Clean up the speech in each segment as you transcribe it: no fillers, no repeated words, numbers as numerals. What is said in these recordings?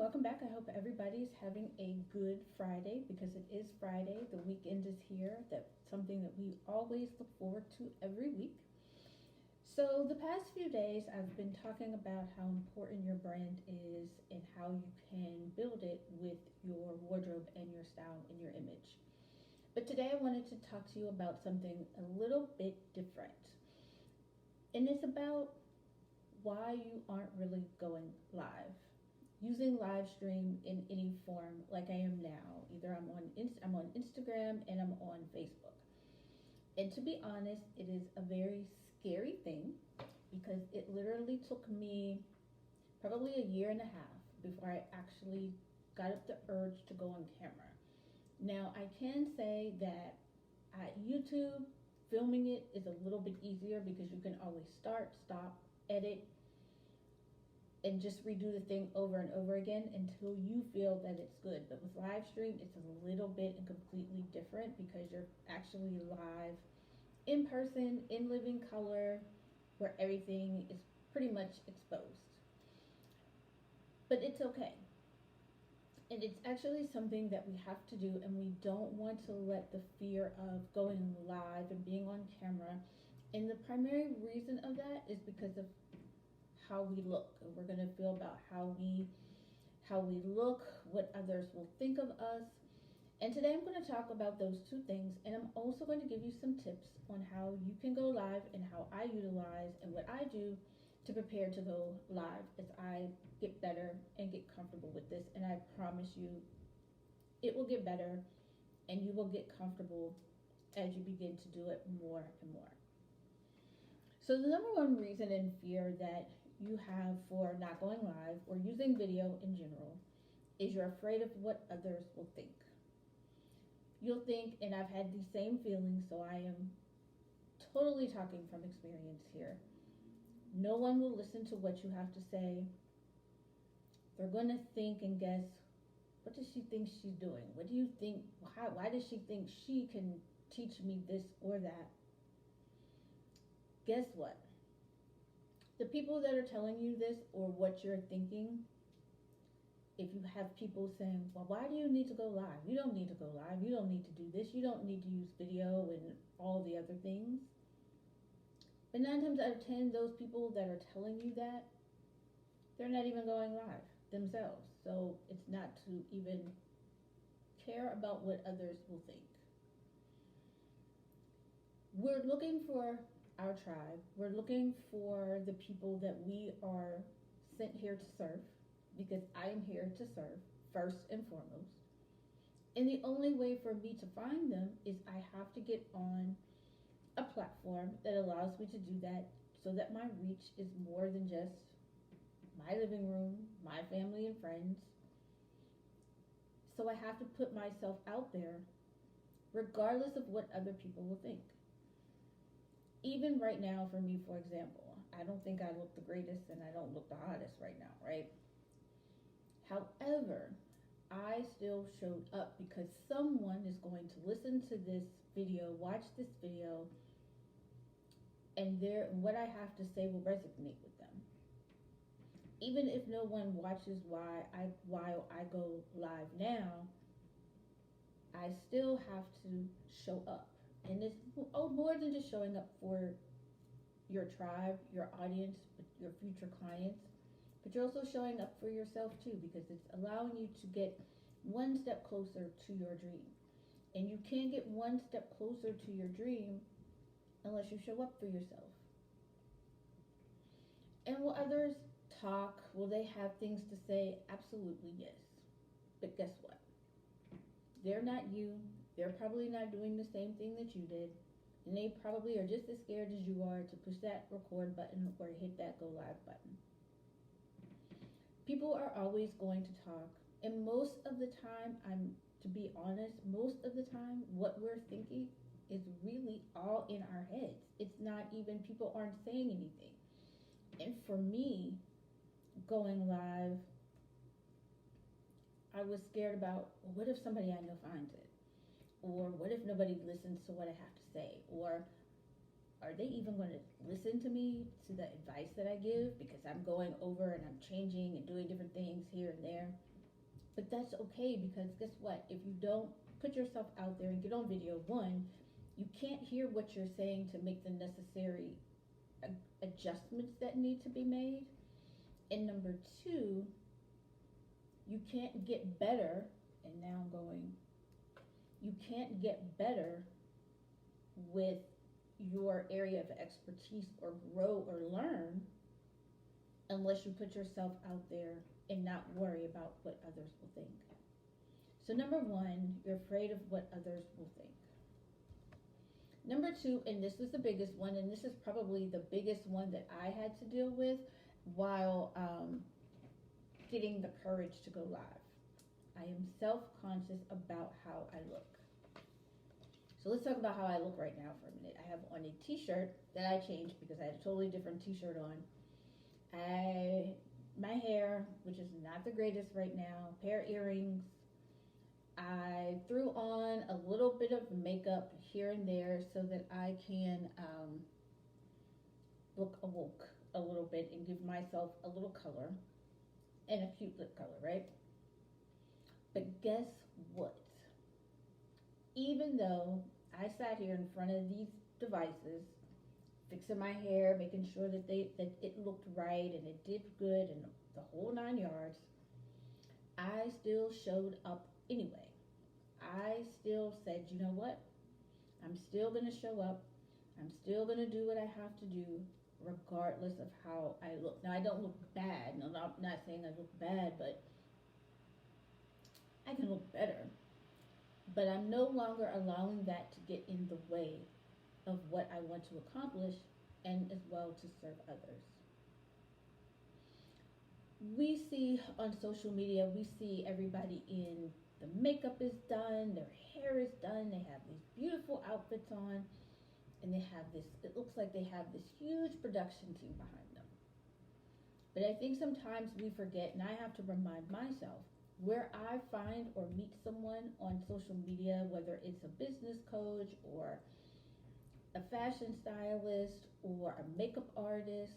welcome back. I hope everybody's having a good Friday because it is Friday. The weekend is here. That's something that we always look forward to every week. So, the past few days, I've been talking about how important your brand is and how you can build it with your wardrobe and your style and your image. But today, I wanted to talk to you about something a little bit different. And it's about why you aren't really going live. Using live stream in any form like I am now. Either I'm on Instagram and I'm on Facebook. And to be honest, it is a very scary thing because it literally took me probably a year and a half before I actually got up the urge to go on camera. Now, I can say that at YouTube, filming it is a little bit easier because you can always start, stop, edit, and just redo the thing over and over again until you feel that it's good. But with live stream, it's a little bit and completely different because you're actually live in person, in living color, where everything is pretty much exposed. But it's okay. And it's actually something that we have to do, and we don't want to let the fear of going live and being on camera. And the primary reason of that is because of how we look, and we're going to feel about how we look, what others will think of us. And today I'm going to talk about those two things, and I'm also going to give you some tips on how you can go live and how I utilize and what I do to prepare to go live as I get better and get comfortable with this. And I promise you it will get better and you will get comfortable as you begin to do it more and more. So the number one reason and fear that you have for not going live or using video in general is you're afraid of what others will think. You'll think, and I've had these same feelings, so I am totally talking from experience here. No one will listen to what you have to say. They're going to think and guess, what does she think she's doing? What do you think? Why does she think she can teach me this or that? Guess what? The people that are telling you this or what you're thinking, if you have people saying, well, why do you need to go live? You don't need to go live. You don't need to do this. You don't need to use video and all the other things. But 9 times out of 10, those people that are telling you that, they're not even going live themselves. So it's not to even care about what others will think. We're looking for our tribe. We're looking for the people that we are sent here to serve, because I am here to serve first and foremost. And the only way for me to find them is I have to get on a platform that allows me to do that, so that my reach is more than just my living room, my family and friends. So I have to put myself out there regardless of what other people will think. Even right now, for me, for example, I don't think I look the greatest and I don't look the hottest right now, right? However, I still showed up because someone is going to listen to this video, watch this video, and what I have to say will resonate with them. Even if no one watches while I go live now, I still have to show up. And it's more than just showing up for your tribe, your audience, your future clients, but you're also showing up for yourself too, because it's allowing you to get one step closer to your dream. And you can't get one step closer to your dream unless you show up for yourself. And will others talk? Will they have things to say? Absolutely yes. But guess what? They're not you. They're probably not doing the same thing that you did. And they probably are just as scared as you are to push that record button or hit that go live button. People are always going to talk. And most of the time, to be honest, most of the time, what we're thinking is really all in our heads. It's not even, people aren't saying anything. And for me, going live, I was scared about, well, what if somebody I know finds it? Or what if nobody listens to what I have to say? Or are they even going to listen to me, to the advice that I give? Because I'm going over and I'm changing and doing different things here and there. But that's okay, because guess what? If you don't put yourself out there and get on video, one, you can't hear what you're saying to make the necessary adjustments that need to be made. And number two, you can't get better. And now I'm going, you can't get better with your area of expertise or grow or learn unless you put yourself out there and not worry about what others will think. So number one, you're afraid of what others will think. Number two, and this is the biggest one, and this is probably the biggest one that I had to deal with while getting the courage to go live. I am self-conscious about how I look. So let's talk about how I look right now for a minute. I have on a t-shirt that I changed because I had a totally different t-shirt on. My hair, which is not the greatest right now, pair of earrings. I threw on a little bit of makeup here and there so that I can look awoke a little bit and give myself a little color and a cute lip color, right? But guess what? Even though I sat here in front of these devices, fixing my hair, making sure that it looked right and it did good and the whole 9 yards, I still showed up anyway. I still said, you know what? I'm still going to show up. I'm still going to do what I have to do regardless of how I look. Now, I don't look bad. No, I'm not saying I look bad, but I can look better. But I'm no longer allowing that to get in the way of what I want to accomplish and as well to serve others. We see on social media, we see everybody in the makeup is done, their hair is done, they have these beautiful outfits on, and they have this, it looks like they have this huge production team behind them. But I think sometimes we forget, and I have to remind myself, where I find or meet someone on social media, whether it's a business coach or a fashion stylist or a makeup artist,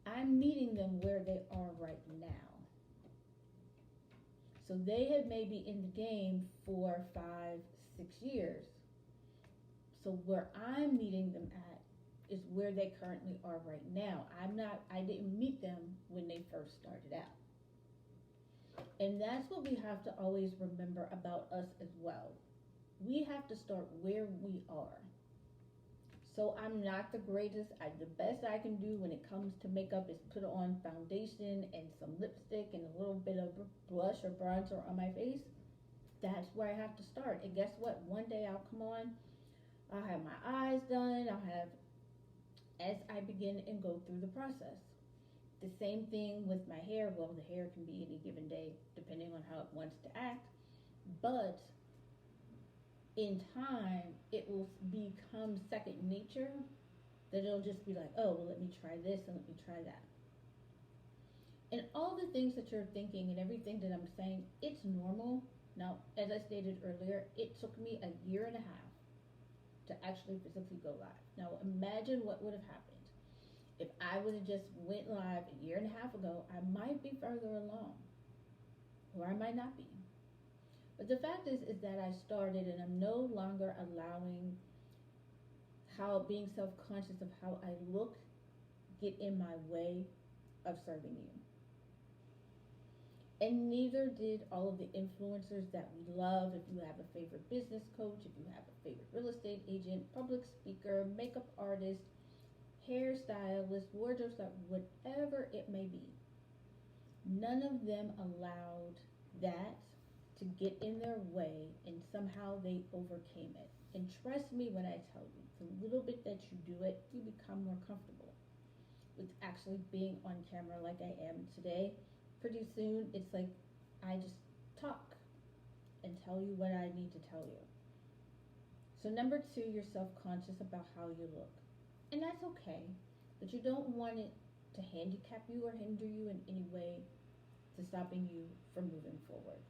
I'm meeting them where they are right now. So they have maybe in the game for 5, 6 years. So where I'm meeting them at is where they currently are right now. I didn't meet them when they first started out. And that's what we have to always remember about us as well. We have to start where we are. So I'm not the greatest. The best I can do when it comes to makeup is put on foundation and some lipstick and a little bit of blush or bronzer on my face. That's where I have to start. And guess what? One day I'll come on, I'll have my eyes done, as I begin and go through the process. The same thing with my hair. Well, the hair can be any given day depending on how it wants to act. But in time, it will become second nature, that it'll just be like, oh, well, let me try this and let me try that. And all the things that you're thinking and everything that I'm saying, it's normal. Now, as I stated earlier, it took me 1.5 years to actually physically go live. Now, imagine what would have happened. If I would have just went live 1.5 years ago, I might be further along, or I might not be. But the fact is that I started, and I'm no longer allowing being self-conscious of how I look get in my way of serving you. And neither did all of the influencers that we love. If you have a favorite business coach, if you have a favorite real estate agent, public speaker, makeup artist, hairstylist, wardrobe stylist, whatever it may be, none of them allowed that to get in their way, and somehow they overcame it. And trust me when I tell you, the little bit that you do it, you become more comfortable with actually being on camera like I am today. Pretty soon, it's like I just talk and tell you what I need to tell you. So number 2, you're self-conscious about how you look. And that's okay, but you don't want it to handicap you or hinder you in any way to stopping you from moving forward.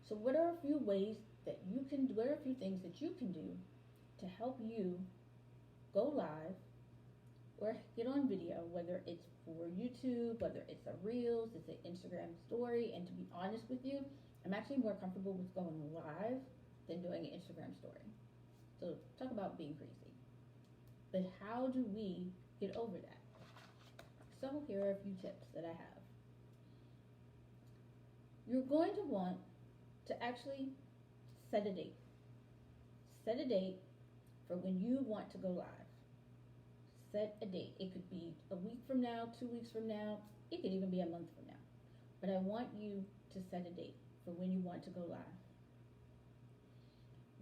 So what are a few ways that you can do, what are a few things that you can do to help you go live or get on video, whether it's for YouTube, whether it's a Reels, it's an Instagram story. And to be honest with you, I'm actually more comfortable with going live than doing an Instagram story. So talk about being crazy. But how do we get over that? So here are a few tips that I have. You're going to want to actually set a date. Set a date for when you want to go live. Set a date. It could be a week from now, 2 weeks from now. It could even be a month from now. But I want you to set a date for when you want to go live.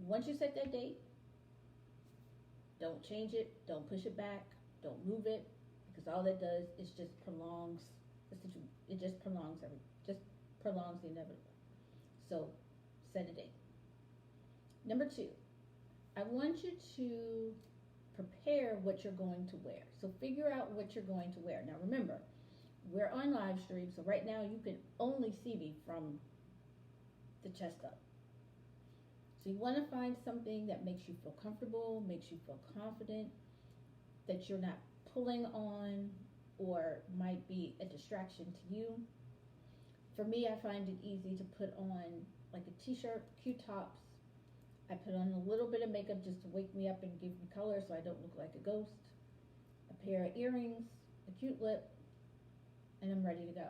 Once you set that date, don't change it, don't push it back, don't move it, because all that does is just prolongs the situation. It just prolongs the inevitable. So set a date. Number 2, I want you to prepare what you're going to wear. So figure out what you're going to wear. Now remember, we're on live stream, so right now you can only see me from the chest up. So you want to find something that makes you feel comfortable, makes you feel confident, that you're not pulling on or might be a distraction to you. For me, I find it easy to put on like a t-shirt, cute tops. I put on a little bit of makeup just to wake me up and give me color so I don't look like a ghost. A pair of earrings, a cute lip, and I'm ready to go.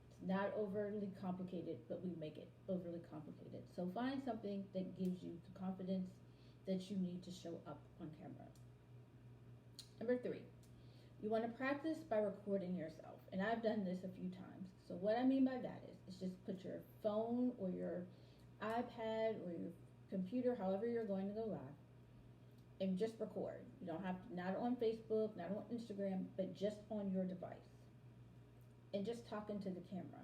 It's not overly complicated, but we make it overly complicated. So find something that gives you the confidence that you need to show up on camera. Number 3, you want to practice by recording yourself. And I've done this a few times. So what I mean by that is just put your phone or your iPad or your computer, however you're going to go live, and just record. You don't have to, not on Facebook, not on Instagram, but just on your device. And just talking to the camera.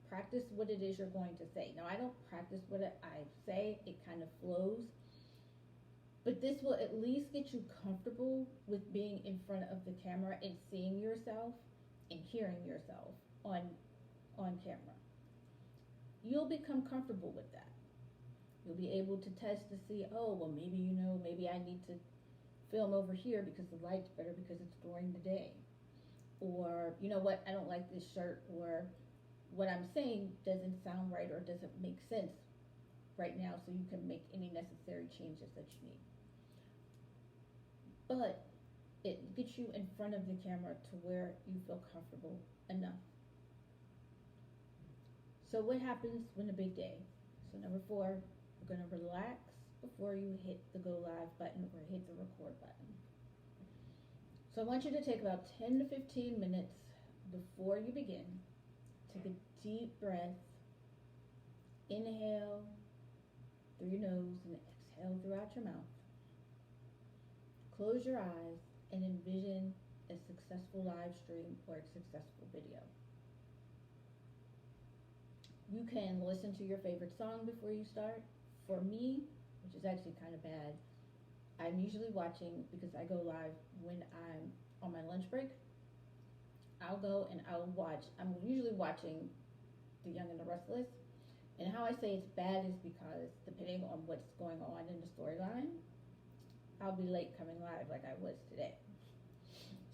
Practice what it is you're going to say. Now, I don't practice what I say. It kind of flows. But this will at least get you comfortable with being in front of the camera and seeing yourself and hearing yourself on camera. You'll become comfortable with that. You'll be able to test to see, oh, well, maybe I need to film over here because the light's better because it's during the day. Or, you know what, I don't like this shirt, or what I'm saying doesn't sound right or doesn't make sense right now, so you can make any necessary changes that you need. But it gets you in front of the camera to where you feel comfortable enough. So what happens when a big day? So number 4, we're going to relax before you hit the go live button or hit the record button. So I want you to take about 10 to 15 minutes before you begin. Take a deep breath. Inhale through your nose and exhale throughout your mouth. Close your eyes and envision a successful live stream or a successful video. You can listen to your favorite song before you start. For me, which is actually kind of bad, I'm usually watching, because I go live when I'm on my lunch break. I'll go and I'll watch. I'm usually watching The Young and the Restless. And how I say it's bad is because depending on what's going on in the storyline, I'll be late coming live like I was today.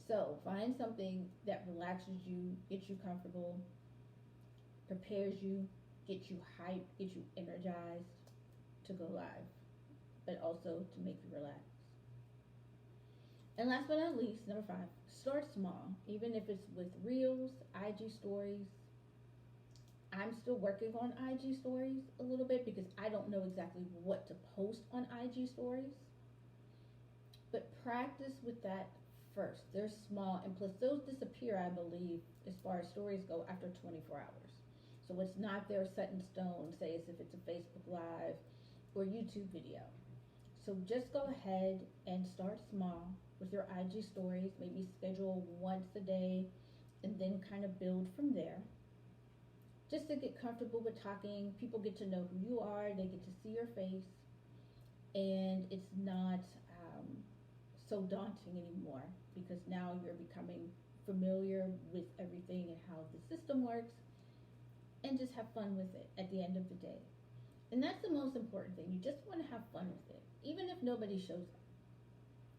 So find something that relaxes you, gets you comfortable, prepares you, gets you hyped, gets you energized to go live, but also to make you relax. And last but not least, number 5, start small. Even if it's with Reels, IG stories. I'm still working on IG stories a little bit because I don't know exactly what to post on IG stories. But practice with that first. They're small, and plus those disappear, I believe, as far as stories go, after 24 hours. So it's not there set in stone, say as if it's a Facebook Live or YouTube video. So just go ahead and start small with your IG stories. Maybe schedule once a day and then kind of build from there. Just to get comfortable with talking. People get to know who you are. They get to see your face. And it's not so daunting anymore, because now you're becoming familiar with everything and how the system works, and just have fun with it at the end of the day. And that's the most important thing. You just want to have fun with it, even if nobody shows up.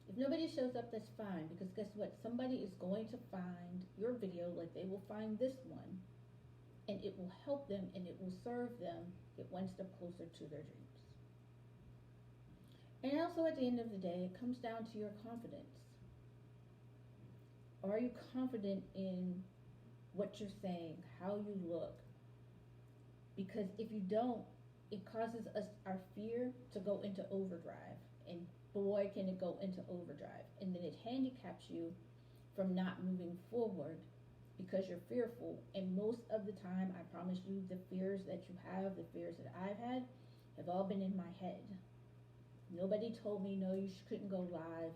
If nobody shows up, that's fine, because guess what? Somebody is going to find your video like they will find this one, and it will help them and it will serve them get one step closer to their dreams. And also, at the end of the day, it comes down to your confidence. Are you confident in what you're saying, how you look? Because if you don't, it causes us, our fear, to go into overdrive. And boy, can it go into overdrive. And then it handicaps you from not moving forward because you're fearful. And most of the time, I promise you, the fears that you have, the fears that I've had, have all been in my head. Nobody told me, no, you couldn't go live.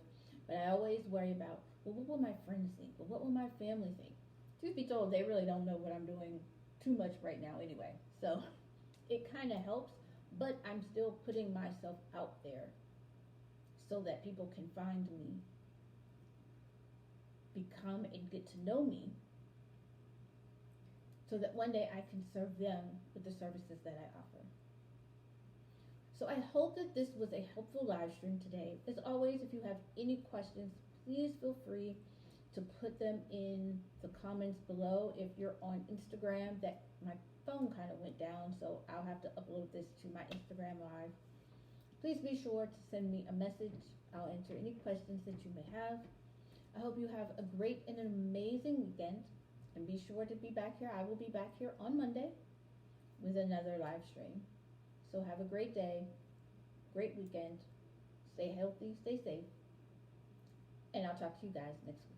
But I always worry about, well, what will my friends think? Well, what will my family think? Truth be told, they really don't know what I'm doing too much right now anyway. So it kind of helps, but I'm still putting myself out there so that people can find me, become and get to know me, so that one day I can serve them with the services that I offer. So I hope that this was a helpful live stream today. As always, if you have any questions, please feel free to put them in the comments below. If you're on Instagram, that my phone kind of went down, so I'll have to upload this to my Instagram live. Please be sure to send me a message. I'll answer any questions that you may have. I hope you have a great and an amazing weekend, and be sure to be back here. I will be back here on Monday with another live stream. So have a great day, great weekend, stay healthy, stay safe, and I'll talk to you guys next week.